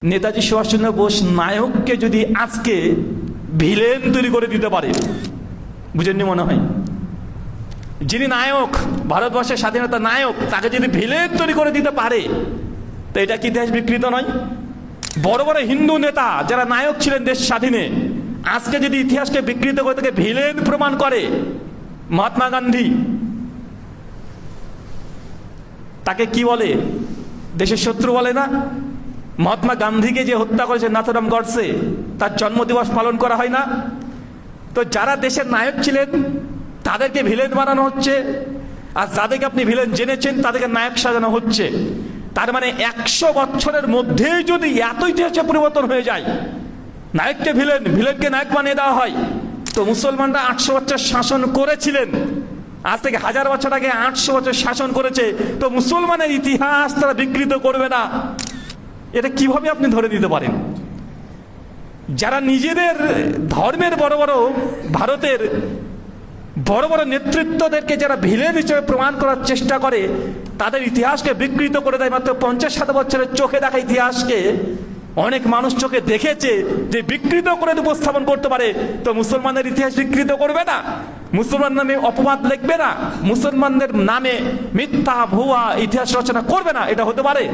নেতাজি সুভাষচন্দ্র বোস নায়ককে যদি আজকে ভিলেন তৈরি করে দিতে পারে, বুঝেননি মনে হয়? যিনি নায়ক, ভারতবর্ষের স্বাধীনতা নায়ক, তাকে যদি ভিলেন তৈরি করে দিতে পারে, তো এটা কি ইতিহাস বিকৃত নয়? বড় বড় হিন্দু নেতা যারা নায়ক ছিলেন দেশ স্বাধীনে, আজকে যদি ইতিহাসকে বিকৃত করে তাকে ভিলেন প্রমাণ করে, মহাত্মা গান্ধী তাকে কি বলে? দেশের শত্রু বলে না? মহাত্মা গান্ধীকে যে হত্যা করেছে নাথুরাম গডসে, তার জন্মদিবস পালন করা হয় না? তো যারা দেশের নায়ক ছিলেন তাদেরকে ভিলেন বানানো হচ্ছে, আর যাদেরকে আপনি ভিলেন জেনেছেন তাদেরকে নায়ক সাজানো হচ্ছে। তার মানে 100 বছরের মধ্যেই যদি এত ইতিহাসে পরিবর্তন হয়ে যায়, নায়ককে ভিলেন, ভিলেনকে নায়ক বানিয়ে দেওয়া হয়, তো মুসলমানরা 800 বছর শাসন করেছিলেন, আজ থেকে 1000 বছর আগে 800 বছর শাসন করেছে, তো মুসলমানের ইতিহাস তারা বিকৃত করবে না, এটা কিভাবে আপনি ধরে দিতে পারেন? যারা নিজেদের ধর্মের বড় বড়, ভারতের বড় বড় নেতৃত্বদেরকে যারা ভিলেন হিসেবে প্রমাণ করার চেষ্টা করে, তাদের ইতিহাসকে বিকৃত করে দেয়। মাত্র 50-60 বছরের চোখে দেখা ইতিহাসকে অনেক মানুষ চোখে দেখেছে যে বিকৃত করে উপস্থাপন করতে পারে, তো মুসলমানের ইতিহাস বিকৃত করবে না? মুসলমান নামে অপবাদ লিখবে না? মুসলমানদের নামে মিথ্যা ভুয়া ইতিহাস রচনা করবে না? এটা হতে পারে?